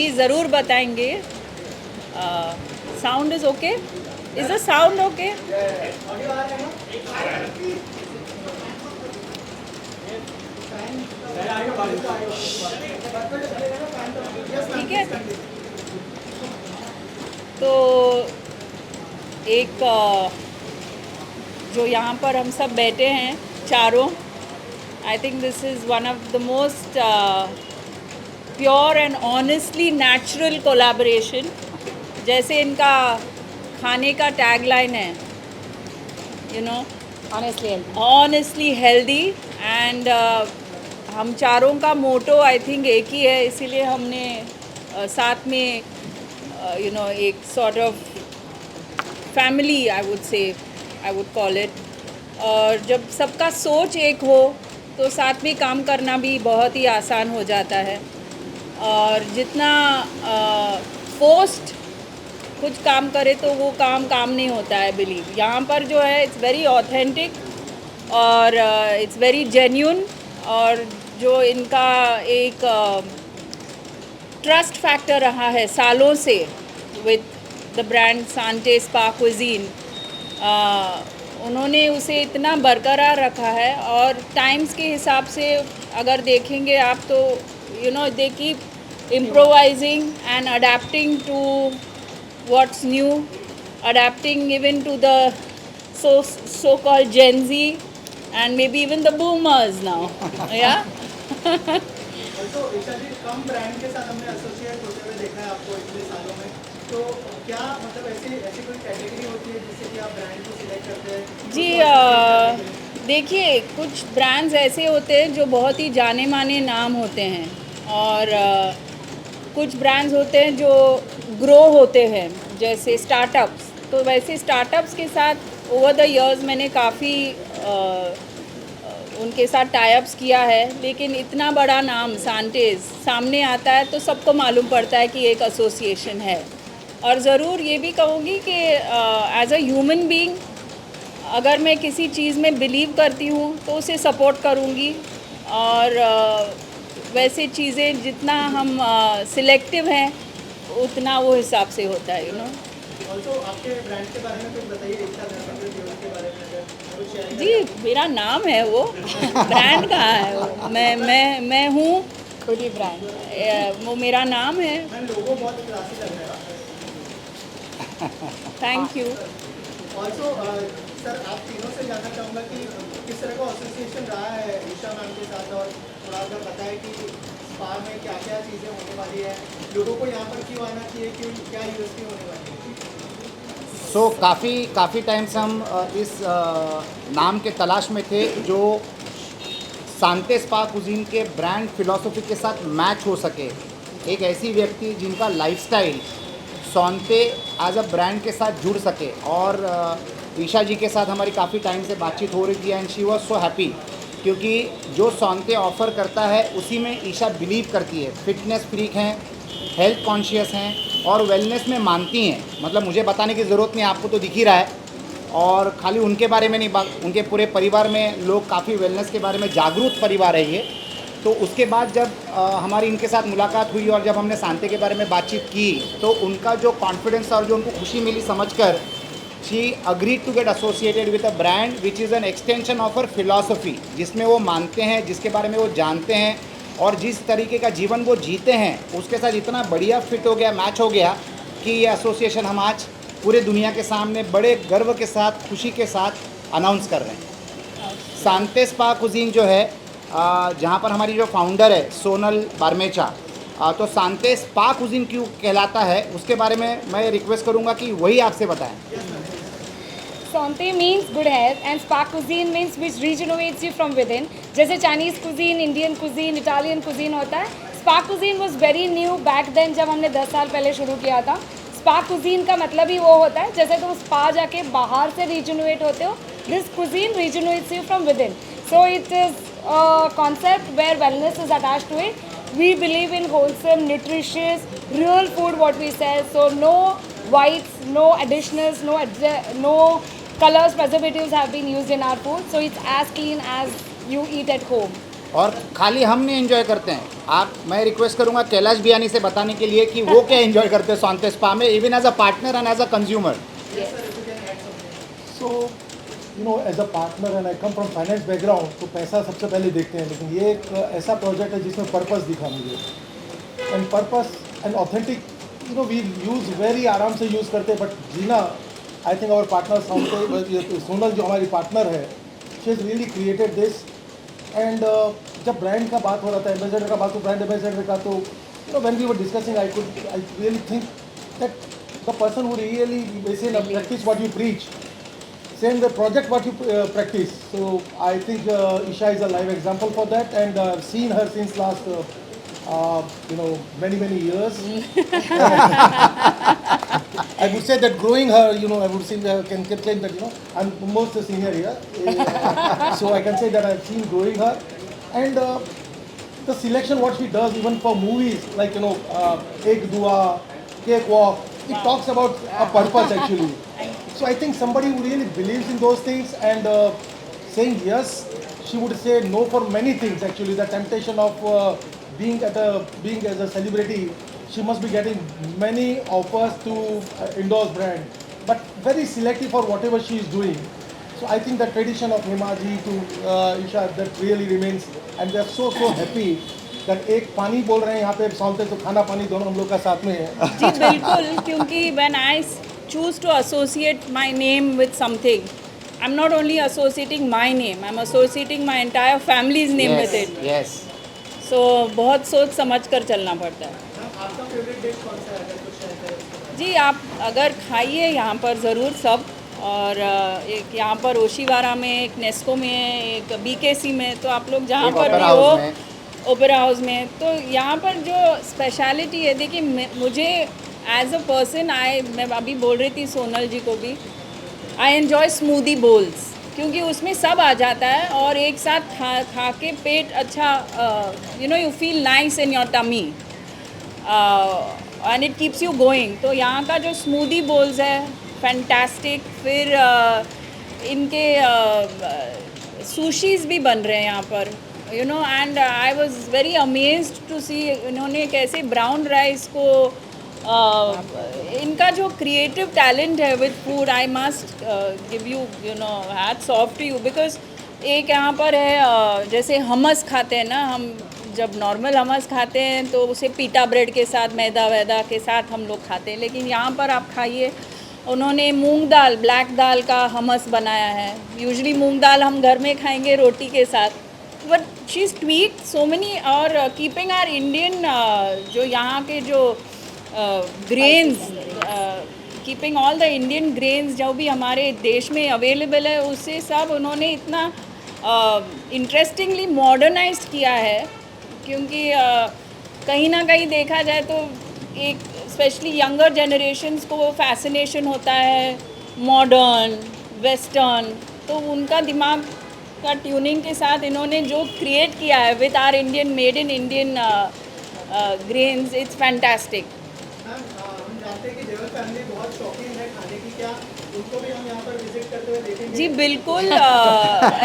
जी ज़रूर बताएंगे। Sound is okay? Is the sound okay? ठीक है। तो एक जो यहाँ पर हम सब बैठे हैं चारों, I think this is one of the most pure and honestly natural collaboration. जैसे इनका खाने का टैगलाइन है, you no, honestly healthy. And हम चारों का मोटो आई थिंक एक ही है, इसीलिए हमने साथ में एक sort of family, I would call it. और जब सबका सोच एक हो तो साथ में काम करना भी बहुत ही आसान हो जाता है। और जितना पोस्ट कुछ काम करे तो वो काम नहीं होता है, बिलीव। यहाँ पर जो है इट्स वेरी ऑथेंटिक और इट्स वेरी जेन्यून। और जो इनका एक ट्रस्ट फैक्टर रहा है सालों से with the brand Sante Spa Cuisine, उन्होंने उसे इतना बरकरार रखा है। और टाइम्स के हिसाब से अगर देखेंगे आप तो they keep improvising and adapting to what's new, adapting even to the so-called Gen Z and maybe even the boomers now. Yeah. तो ईशा जी, कम ब्रांड के साथ हमने एसोसिएट होते हुए देखा है आपको इतने सालों में। तो क्या मतलब ऐसी कोई कैटेगरी होती है जिससे कि आप ब्रांड को सिलेक्ट करते हैं? जी देखिए, कुछ ब्रांड्स ऐसे होते हैं जो बहुत ही जाने माने नाम होते हैं, और कुछ ब्रांड्स होते हैं जो ग्रो होते हैं, जैसे स्टार्टअप्स। तो वैसे स्टार्टअप्स के साथ ओवर द इयर्स मैंने काफ़ी उनके साथ टाई-अप्स किया है। लेकिन इतना बड़ा नाम सांतेज सामने आता है तो सबको मालूम पड़ता है कि एक एसोसिएशन है। और ज़रूर ये भी कहूँगी कि एज अ ह्यूमन बीइंग, अगर मैं किसी चीज़ में बिलीव करती हूँ तो उसे सपोर्ट करूँगी। और वैसे चीज़ें जितना हम सिलेक्टिव हैं उतना वो हिसाब से होता है, ऑल्सो आपके ब्रांड के बारे में कुछ बताइए, ईशा धर्मेंद्र के बारे में अगर कुछ शेयर जी। मेरा नाम है वो, ब्रांड कहाँ है वो? मैं हूँ खुद ही ब्रांड। वो मेरा नाम है। मैम, लोगो बहुत क्लासी लग रहा है। Thank you. ऑल्सो सर, आप तीनों से जानना चाहूँगा कि किस तरह का एसोसिएशन रहा है ईशा मैम के साथ, और थोड़ा सा पता है कि स्पा में क्या क्या चीज़ें होने वाली है, लोगों को यहाँ पर क्यों आना चाहिए, क्यों, क्या यूएसपी होने वाली है? सो काफ़ी टाइम से हम इस नाम के तलाश में थे जो सांते स्पा कुजीन के ब्रांड फिलॉसफी के साथ मैच हो सके। एक ऐसी व्यक्ति जिनका लाइफस्टाइल सांते एज अ ब्रांड के साथ जुड़ सके। और ईशा जी के साथ हमारी काफ़ी टाइम से बातचीत हो रही थी and she was so happy, क्योंकि जो सांते ऑफ़र करता है उसी में ईशा बिलीव करती है। फिटनेस फ्रीक हैं, हेल्थ कॉन्शियस हैं और वेलनेस में मानती हैं। मतलब मुझे बताने की ज़रूरत नहीं, आपको तो दिख ही रहा है। और खाली उनके बारे में नहीं, उनके पूरे परिवार में लोग काफ़ी वेलनेस के बारे में जागरूक परिवार है ये। तो उसके बाद जब हमारी इनके साथ मुलाकात हुई और जब हमने सांते के बारे में बातचीत की तो उनका जो कॉन्फिडेंस और जो उनको खुशी मिली समझकर, she agreed to get associated with a brand which is an extension of her philosophy, जिसमें वो मानते हैं, जिसके बारे में वो जानते हैं और जिस तरीके का जीवन वो जीते हैं उसके साथ इतना बढ़िया फिट हो गया, मैच हो गया कि ये एसोसिएशन हम आज पूरे दुनिया के सामने बड़े गर्व के साथ, खुशी के साथ अनाउंस कर रहे हैं। सांते स्पा कुजीन जो है, जहाँ पर हमारी जो फाउंडर है सोनल बारमेचा, तो सांते स्पा कुजीन क्यों कहलाता है उसके बारे में मैं रिक्वेस्ट करूँगा कि वही आपसे बताएं। Santé means good health and spa cuisine means which regenerates you from within. जैसे Chinese cuisine, Indian cuisine, Italian cuisine होता है, spa cuisine was very new back then जब हमने 10 साल पहले शुरू किया था। spa cuisine का मतलब ही वो होता है जैसे तुम spa जाके बाहर से regenerate होते हो, this cuisine regenerates you from within. So it is a concept where wellness is attached to it. We believe in wholesome, nutritious, real food what we sell. So no whites, no additionals, no colors, preservatives have been used in our food. So it's as clean as you eat at home. और खाली हम नहीं enjoy करते हैं, मैं request करूंगा कैलाश बियानी से बताने के लिए कि वो क्या एंजॉय करते हैं शांति स्पा में, even as a partner and as a consumer. So you know as a partner and I come from finance background, तो पैसा सबसे पहले देखते हैं, लेकिन ये एक ऐसा प्रोजेक्ट है जिसमें पर्पस दिखा मुझे, and purpose and authentic you know we use very आराम से यूज़ करते हैं, बट जीना I think our partner Sonal जो हमारी पार्टनर है, she is really created this. And जब ब्रांड का बात हो रहा था, एम्बेसडर का बात हो, ब्रांड एम्बेसडर का, तो you know when we were discussing I really think that the person who really basically practice what you preach, same the project what you practice. So I think Isha is a live example for that, and I've seen her since last you know many years. I would say that growing her, you know, I would say can claim that, you know, I'm most the senior here, so I can say that I've seen growing her, and the selection what she does even for movies like, you know, Ek Dua, Cake Walk, it talks about a purpose actually. So I think somebody who really believes in those things and saying yes, she would say no for many things actually. The temptation of being as a celebrity, she must be getting many offers to endorse brand, but very selective for whatever she is doing. So I think the tradition of Hemaji to Isha, that really remains, and we are so happy that एक पानी बोल रहे हैं यहाँ पे साल्टे, तो खाना पानी दोनों हम लोग का साथ में है. जी बिल्कुल, क्योंकि when I choose to associate my name with something, I'm not only associating my name, I'm associating my entire family's name with it. Yes. So बहुत सोच समझ कर चलना पड़ता है. आपका फेवरेट डिश कौन सा है, अगर कुछ शेयर करें? जी आप अगर खाइए यहाँ पर ज़रूर सब, और एक यहाँ पर ओशीवारा में, एक नेस्को में, एक BKC में, तो आप लोग जहाँ पर भी हो, ओपेरा हाउस में, तो यहाँ पर जो स्पेशलिटी है, देखिए मुझे एज अ पर्सन मैं अभी बोल रही थी सोनल जी को भी, आई एन्जॉय स्मूदी बोल्स, क्योंकि उसमें सब आ जाता है और एक साथ खा के पेट अच्छा, you know, you feel nice in your tummy and it keeps you going. तो यहाँ का जो स्मूदी बोल्स है फैंटास्टिक. फिर इनके सुशीज़ भी बन रहे हैं यहाँ पर, you know, and I was very amazed to see इन्होंने कैसे ब्राउन राइस को इनका जो क्रिएटिव टैलेंट है with food, I must give you, you know, hats off to you. Because एक यहाँ पर है जैसे हमस खाते हैं ना, हम जब नॉर्मल हमस खाते हैं तो उसे पीटा ब्रेड के साथ, मैदा वैदा के साथ हम लोग खाते हैं, लेकिन यहाँ पर आप खाइए, उन्होंने मूंग दाल, ब्लैक दाल का हमस बनाया है. यूजुअली मूंग दाल हम घर में खाएंगे रोटी के साथ, but she is tweak so many, और कीपिंग आर इंडियन जो यहाँ के जो grains, keeping all the Indian grains जो भी हमारे देश में अवेलेबल है, उससे सब उन्होंने इतना इंटरेस्टिंगली मॉडर्नाइज किया है. क्योंकि कहीं ना कहीं देखा जाए तो एक स्पेशली यंगर जनरेशन्स को वो फैसिनेशन होता है मॉडर्न वेस्टर्न, तो उनका दिमाग का ट्यूनिंग के साथ इन्होंने जो क्रिएट किया है with our Indian, made in Indian grains, it's fantastic. Ma'am हम जानते हैं कि देवल फैमिली बहुत शौकीन है खाने की, क्या उनको भी हम यहाँ पर विजिट करते हुए देखेंगे? जी बिल्कुल.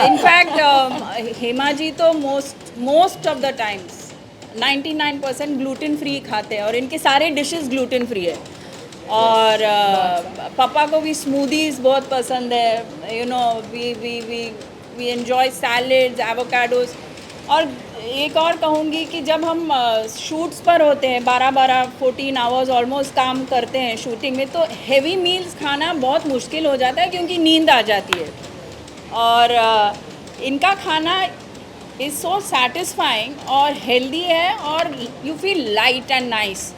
इनफैक्ट हेमा जी तो most of the times 99% gluten free खाते हैं, और इनके सारे डिशेस ग्लूटेन फ्री है. और पापा को भी स्मूदीज़ बहुत पसंद है, you know, we enjoy salads, avocados. और एक और कहूँगी कि जब हम शूट्स पर होते हैं 14 आवर्स ऑलमोस्ट काम करते हैं शूटिंग में, तो हेवी मील्स खाना बहुत मुश्किल हो जाता है क्योंकि नींद आ जाती है. और इनका खाना इज़ सो सेटिस्फाइंग और हेल्दी है, और you feel light and nice.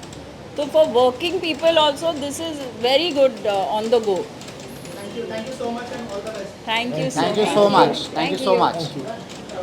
तो for working people also this is very good on the go. Thank you so much and all the best. Thank you Thank you so much. Thank you so much.